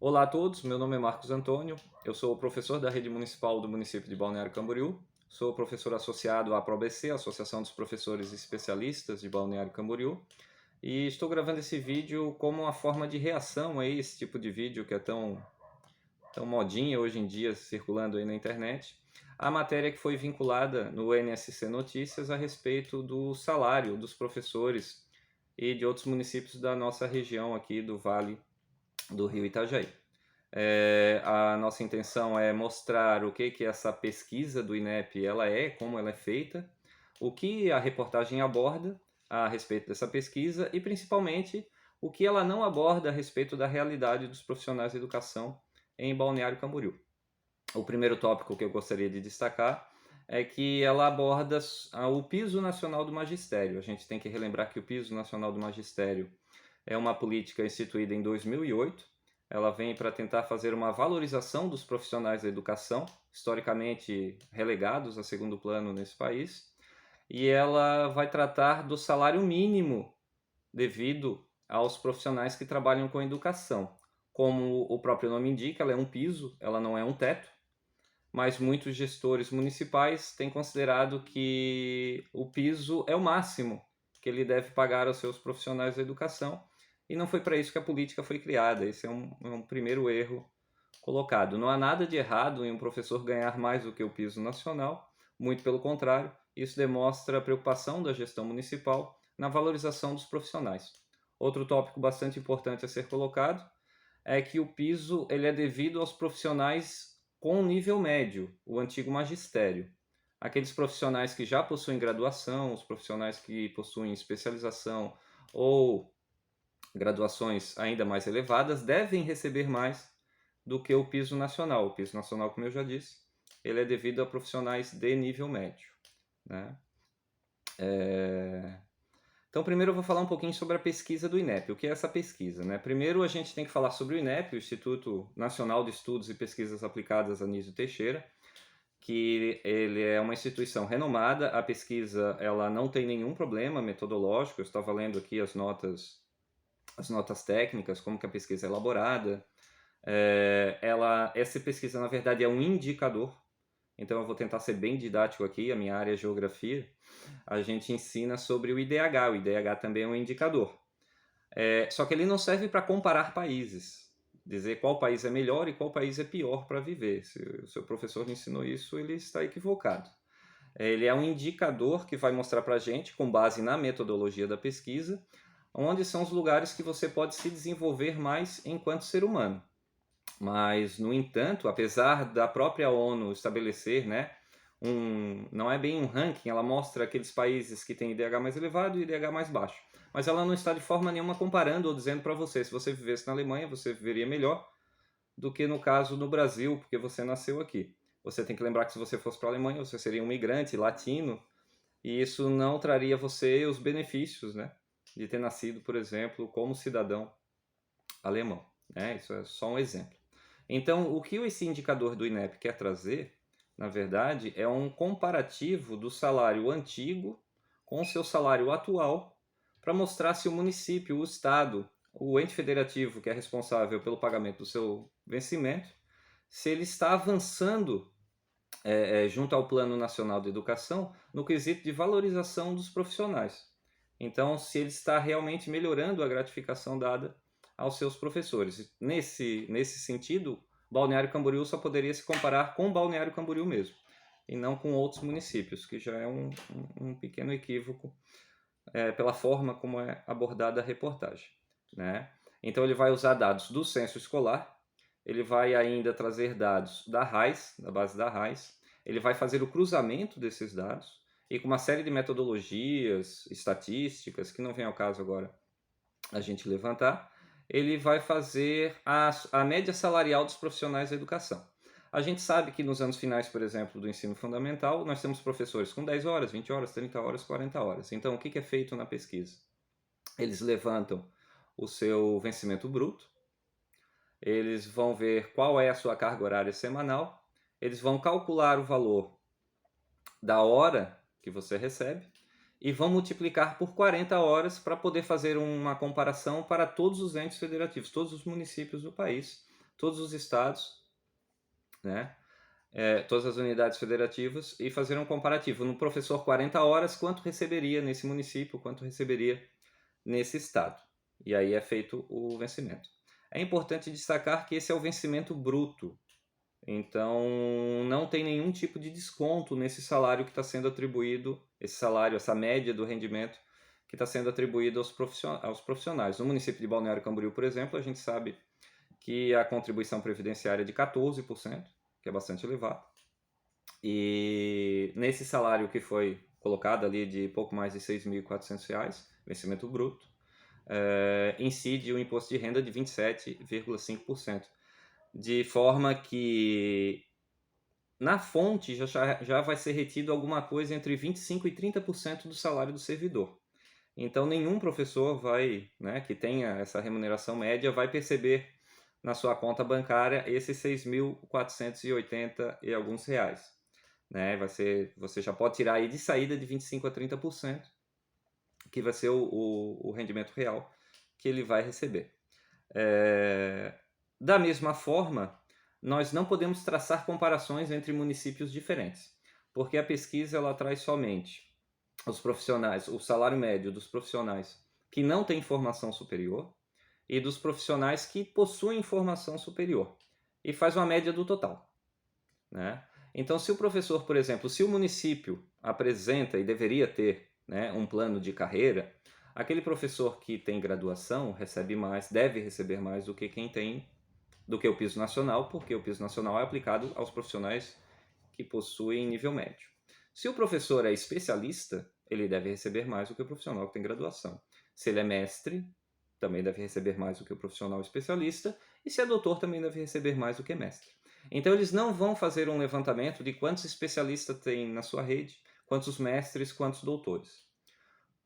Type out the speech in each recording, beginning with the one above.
Olá a todos, meu nome é Marcos Antônio, eu sou professor da Rede Municipal do município de Balneário Camboriú, sou professor associado à ProBC, Associação dos Professores Especialistas de Balneário Camboriú, e estou gravando esse vídeo como uma forma de reação a esse tipo de vídeo que é tão modinha hoje em dia circulando aí na internet, a matéria que foi vinculada no NSC Notícias a respeito do salário dos professores e de outros municípios da nossa região aqui do Vale do Rio Itajaí. A nossa intenção é mostrar o que essa pesquisa do INEP como ela é feita, o que a reportagem aborda a respeito dessa pesquisa e, principalmente, o que ela não aborda a respeito da realidade dos profissionais de educação em Balneário Camboriú. O primeiro tópico que eu gostaria de destacar é que ela aborda o Piso Nacional do Magistério. A gente tem que relembrar que o Piso Nacional do Magistério é uma política instituída em 2008. Ela vem para tentar fazer uma valorização dos profissionais da educação, historicamente relegados a segundo plano nesse país, e ela vai tratar do salário mínimo devido aos profissionais que trabalham com educação. Como o próprio nome indica, ela é um piso, ela não é um teto, mas muitos gestores municipais têm considerado que o piso é o máximo que ele deve pagar aos seus profissionais da educação, e não foi para isso que a política foi criada. Esse é um primeiro erro colocado. Não há nada de errado em um professor ganhar mais do que o piso nacional, muito pelo contrário, isso demonstra a preocupação da gestão municipal na valorização dos profissionais. Outro tópico bastante importante a ser colocado é que o piso ele é devido aos profissionais com nível médio, o antigo magistério. Aqueles profissionais que já possuem graduação, os profissionais que possuem especialização ou graduações ainda mais elevadas devem receber mais do que o piso nacional. O piso nacional, como eu já disse, ele é devido a profissionais de nível médio, né? Então, primeiro eu vou falar um pouquinho sobre a pesquisa do INEP. O que é essa pesquisa, né? Primeiro a gente tem que falar sobre o INEP, o Instituto Nacional de Estudos e Pesquisas Aplicadas Anísio Teixeira, que ele é uma instituição renomada. A pesquisa ela não tem nenhum problema metodológico. Eu estava lendo aqui as notas técnicas, como que a pesquisa é elaborada. Essa pesquisa, na verdade, é um indicador. Então eu vou tentar ser bem didático aqui, a minha área é geografia. A gente ensina sobre o IDH. O IDH também é um indicador. Só que ele não serve para comparar países, dizer qual país é melhor e qual país é pior para viver. Se o seu professor lhe ensinou isso, ele está equivocado. Ele é um indicador que vai mostrar para a gente, com base na metodologia da pesquisa, onde são os lugares que você pode se desenvolver mais enquanto ser humano. Mas, no entanto, apesar da própria ONU estabelecer, né, não é bem um ranking, ela mostra aqueles países que têm IDH mais elevado e IDH mais baixo. Mas ela não está de forma nenhuma comparando ou dizendo para você, se você vivesse na Alemanha, você viveria melhor do que no caso no Brasil, porque você nasceu aqui. Você tem que lembrar que se você fosse para a Alemanha, você seria um migrante latino, e isso não traria a você os benefícios, né, de ter nascido, por exemplo, como cidadão alemão, né? Isso é só um exemplo. Então, o que esse indicador do INEP quer trazer, na verdade, é um comparativo do salário antigo com o seu salário atual, para mostrar se o município, o estado, o ente federativo que é responsável pelo pagamento do seu vencimento, se ele está avançando junto ao Plano Nacional de Educação no quesito de valorização dos profissionais. Então, se ele está realmente melhorando a gratificação dada aos seus professores. Nesse sentido, Balneário Camboriú só poderia se comparar com Balneário Camboriú mesmo, e não com outros municípios, que já é um pequeno equívoco pela forma como é abordada a reportagem, né? Então ele vai usar dados do censo escolar, ele vai ainda trazer dados da RAIS, da base da RAIS, ele vai fazer o cruzamento desses dados, e com uma série de metodologias, estatísticas, que não vem ao caso agora a gente levantar, ele vai fazer a média salarial dos profissionais da educação. A gente sabe que nos anos finais, por exemplo, do ensino fundamental, nós temos professores com 10 horas, 20 horas, 30 horas, 40 horas. Então, o que é feito na pesquisa? Eles levantam o seu vencimento bruto, eles vão ver qual é a sua carga horária semanal, eles vão calcular o valor da hora que você recebe e vão multiplicar por 40 horas para poder fazer uma comparação para todos os entes federativos, todos os municípios do país, todos os estados, né? Todas as unidades federativas e fazer um comparativo. No professor 40 horas, quanto receberia nesse município, quanto receberia nesse estado. E aí é feito o vencimento. É importante destacar que esse é o vencimento bruto. Então, não tem nenhum tipo de desconto nesse salário que está sendo atribuído, esse salário, essa média do rendimento que está sendo atribuído aos profissionais. No município de Balneário Camboriú, por exemplo, a gente sabe que a contribuição previdenciária é de 14%, que é bastante elevado. E nesse salário que foi colocado ali de pouco mais de R$ 6.400, vencimento bruto, incide o imposto de renda de 27,5%. De forma que na fonte já vai ser retido alguma coisa entre 25% e 30% do salário do servidor. Então nenhum professor vai, né, que tenha essa remuneração média vai perceber na sua conta bancária esses 6.480 e alguns reais. Né? Você já pode tirar aí de saída de 25% a 30%, que vai ser o rendimento real que ele vai receber. Da mesma forma, nós não podemos traçar comparações entre municípios diferentes, porque a pesquisa ela traz somente os profissionais, o salário médio dos profissionais que não têm formação superior e dos profissionais que possuem formação superior, e faz uma média do total, né? Então, se o professor, por exemplo, se o município apresenta e deveria ter, né, um plano de carreira, aquele professor que tem graduação recebe mais, deve receber mais do que quem tem, do que o piso nacional, porque o piso nacional é aplicado aos profissionais que possuem nível médio. Se o professor é especialista, ele deve receber mais do que o profissional que tem graduação. Se ele é mestre, também deve receber mais do que o profissional especialista, e se é doutor, também deve receber mais do que mestre. Então, eles não vão fazer um levantamento de quantos especialistas tem na sua rede, quantos mestres, quantos doutores.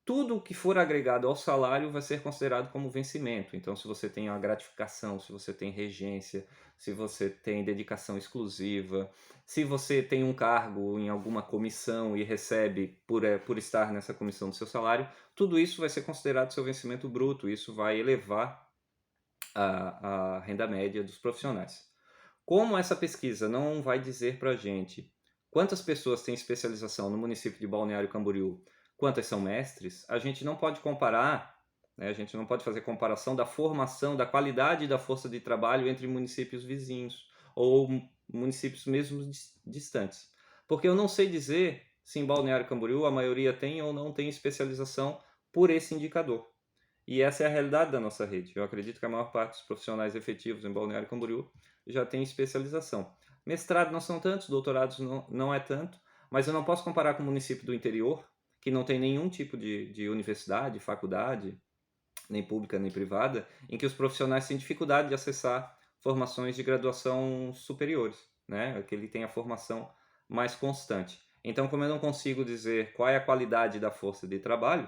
Tudo que for agregado ao salário vai ser considerado como vencimento. Então, se você tem uma gratificação, se você tem regência, se você tem dedicação exclusiva, se você tem um cargo em alguma comissão e recebe por estar nessa comissão do seu salário, tudo isso vai ser considerado seu vencimento bruto. Isso vai elevar a renda média dos profissionais. Como essa pesquisa não vai dizer para a gente quantas pessoas têm especialização no município de Balneário Camboriú, quantas são mestres, a gente não pode comparar, né, a gente não pode fazer comparação da formação, da qualidade da força de trabalho entre municípios vizinhos ou municípios mesmo distantes. Porque eu não sei dizer se em Balneário Camboriú a maioria tem ou não tem especialização por esse indicador. E essa é a realidade da nossa rede. Eu acredito que a maior parte dos profissionais efetivos em Balneário Camboriú já tem especialização. Mestrado não são tantos, doutorados não é tanto, mas eu não posso comparar com o município do interior, que não tem nenhum tipo de universidade, faculdade, nem pública nem privada, em que os profissionais têm dificuldade de acessar formações de graduação superiores, né? Que ele tem a formação mais constante. Então, como eu não consigo dizer qual é a qualidade da força de trabalho,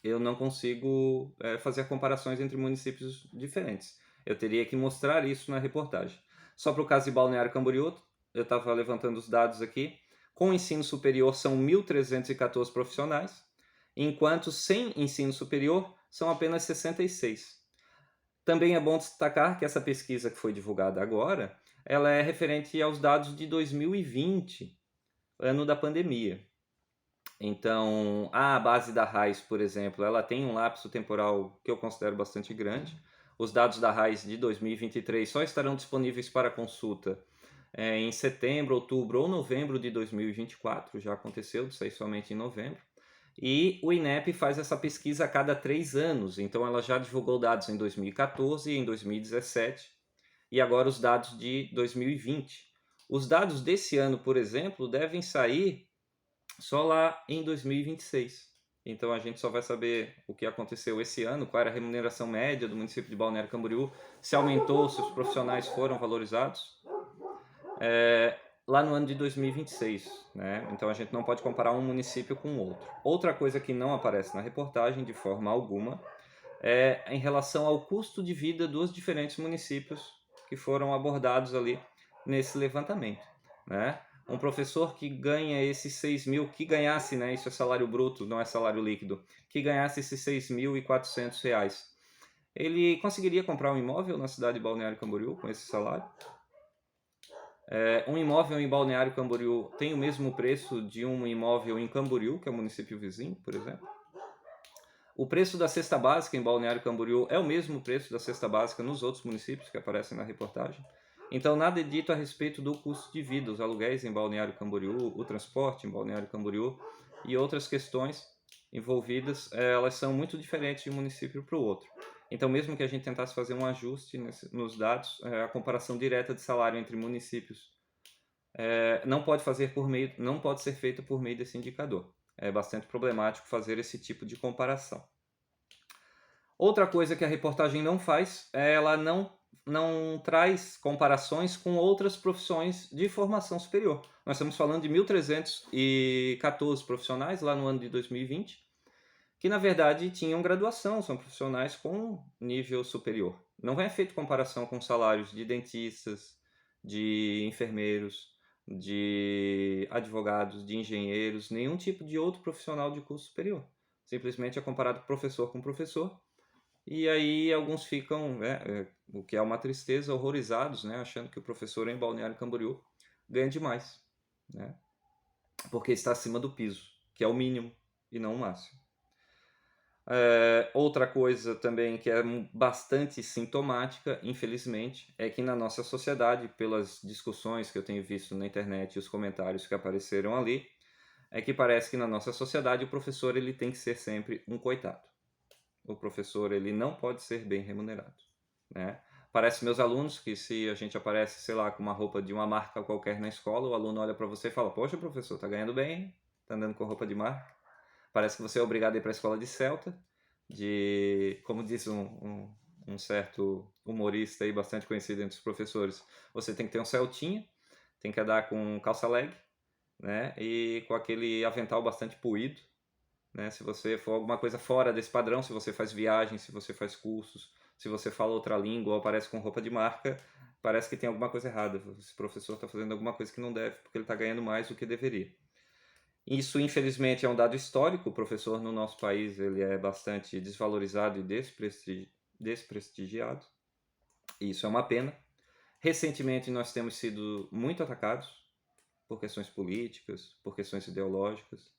eu não consigo fazer comparações entre municípios diferentes. Eu teria que mostrar isso na reportagem. Só para o caso de Balneário Camboriú, eu estava levantando os dados aqui. Com o ensino superior são 1.314 profissionais, enquanto sem ensino superior são apenas 66. Também é bom destacar que essa pesquisa que foi divulgada agora, ela é referente aos dados de 2020, ano da pandemia. Então, a base da RAIS, por exemplo, ela tem um lapso temporal que eu considero bastante grande. Os dados da RAIS de 2023 só estarão disponíveis para consulta em setembro, outubro ou novembro de 2024. Já aconteceu de sair somente em novembro. E o INEP faz essa pesquisa a cada 3 anos. Então, ela já divulgou dados em 2014 e em 2017. E agora os dados de 2020. Os dados desse ano, por exemplo, devem sair só lá em 2026. Então a gente só vai saber o que aconteceu esse ano, qual era a remuneração média do município de Balneário Camboriú, se aumentou, se os profissionais foram valorizados, lá no ano de 2026. Né? Então a gente não pode comparar um município com o outro. Outra coisa que não aparece na reportagem de forma alguma é em relação ao custo de vida dos diferentes municípios que foram abordados ali nesse levantamento. Né? Um professor que ganha esses 6 mil, que ganhasse, né, isso é salário bruto, não é salário líquido, que ganhasse esses 6.400 reais. ele conseguiria comprar um imóvel na cidade de Balneário Camboriú com esse salário? Um imóvel em Balneário Camboriú tem o mesmo preço de um imóvel em Camboriú, que é o município vizinho, por exemplo? O preço da cesta básica em Balneário Camboriú é o mesmo preço da cesta básica nos outros municípios que aparecem na reportagem. Então, nada é dito a respeito do custo de vida, os aluguéis em Balneário Camboriú, o transporte em Balneário Camboriú e outras questões envolvidas, elas são muito diferentes de um município para o outro. Então, mesmo que a gente tentasse fazer um ajuste nos dados, a comparação direta de salário entre municípios não pode ser feita por meio desse indicador. É bastante problemático fazer esse tipo de comparação. Outra coisa que a reportagem não faz é ela não traz comparações com outras profissões de formação superior. Nós estamos falando de 1.314 profissionais lá no ano de 2020, que na verdade tinham graduação, são profissionais com nível superior. Não é feita comparação com salários de dentistas, de enfermeiros, de advogados, de engenheiros, nenhum tipo de outro profissional de curso superior. Simplesmente é comparado professor com professor, e aí alguns ficam, o que é uma tristeza, horrorizados, né, achando que o professor em Balneário Camboriú ganha demais, né, porque está acima do piso, que é o mínimo e não o máximo. Outra coisa também que é bastante sintomática, infelizmente, é que na nossa sociedade, pelas discussões que eu tenho visto na internet e os comentários que apareceram ali, é que parece que na nossa sociedade o professor ele tem que ser sempre um coitado. O professor ele não pode ser bem remunerado, né? Parece meus alunos que se a gente aparece, sei lá, com uma roupa de uma marca qualquer na escola, o aluno olha para você e fala: "Poxa, professor, tá ganhando bem, tá andando com roupa de marca". Parece que você é obrigado a ir para a escola de Celta, como diz um certo humorista aí bastante conhecido entre os professores, você tem que ter um Celtinha, tem que andar com calça leg, né? E com aquele avental bastante puído, né? Se você for alguma coisa fora desse padrão, se você faz viagem, se você faz cursos, se você fala outra língua ou aparece com roupa de marca, parece que tem alguma coisa errada. Esse professor está fazendo alguma coisa que não deve, porque ele está ganhando mais do que deveria. Isso, infelizmente, é um dado histórico. O professor no nosso país ele é bastante desvalorizado e desprestigiado. E isso é uma pena. Recentemente, nós temos sido muito atacados por questões políticas, por questões ideológicas.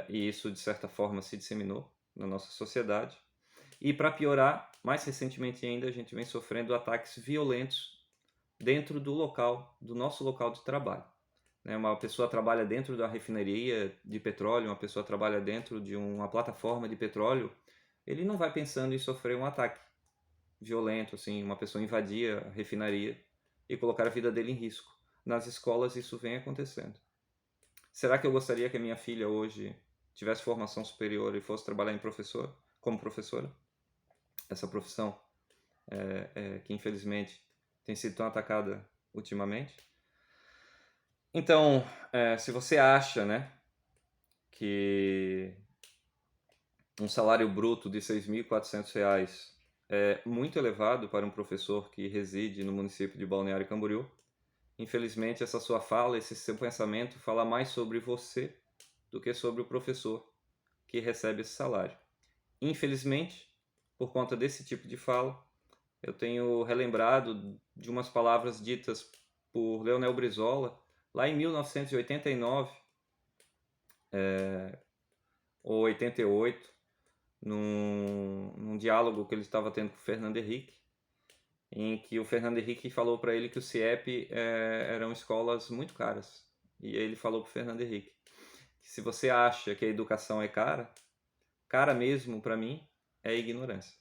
E isso, de certa forma, se disseminou na nossa sociedade. E, para piorar, mais recentemente ainda, a gente vem sofrendo ataques violentos dentro do nosso local de trabalho. Uma pessoa trabalha dentro da refinaria de petróleo, uma pessoa trabalha dentro de uma plataforma de petróleo, ele não vai pensando em sofrer um ataque violento, assim, uma pessoa invadir a refinaria e colocar a vida dele em risco. Nas escolas isso vem acontecendo. Será que eu gostaria que a minha filha hoje tivesse formação superior e fosse trabalhar como professora? Essa profissão que infelizmente tem sido tão atacada ultimamente. Então, se você acha, né, que um salário bruto de R$ 6.400 é muito elevado para um professor que reside no município de Balneário Camboriú, infelizmente essa sua fala, esse seu pensamento fala mais sobre você do que sobre o professor que recebe esse salário. Infelizmente, por conta desse tipo de fala, eu tenho relembrado de umas palavras ditas por Leonel Brizola lá em 1989 ou 88, num diálogo que ele estava tendo com o Fernando Henrique, em que o Fernando Henrique falou para ele que o CIEP eram escolas muito caras. E aí ele falou para o Fernando Henrique que se você acha que a educação é cara, cara mesmo para mim é ignorância.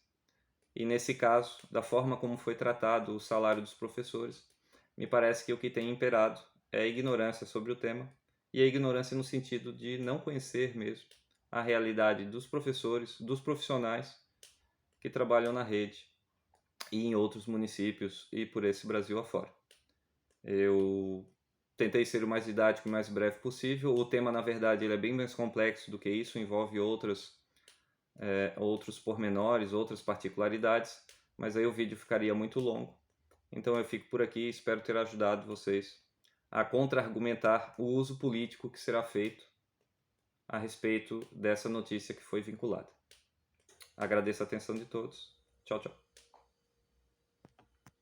E nesse caso, da forma como foi tratado o salário dos professores, me parece que o que tem imperado é a ignorância sobre o tema, e a ignorância no sentido de não conhecer mesmo a realidade dos professores, dos profissionais que trabalham na rede e em outros municípios e por esse Brasil afora. Eu tentei ser o mais didático e mais breve possível. O tema, na verdade, ele é bem mais complexo do que isso, envolve outros pormenores, outras particularidades, mas aí o vídeo ficaria muito longo. Então eu fico por aqui e espero ter ajudado vocês a contra-argumentar o uso político que será feito a respeito dessa notícia que foi vinculada. Agradeço a atenção de todos Tchau, tchau.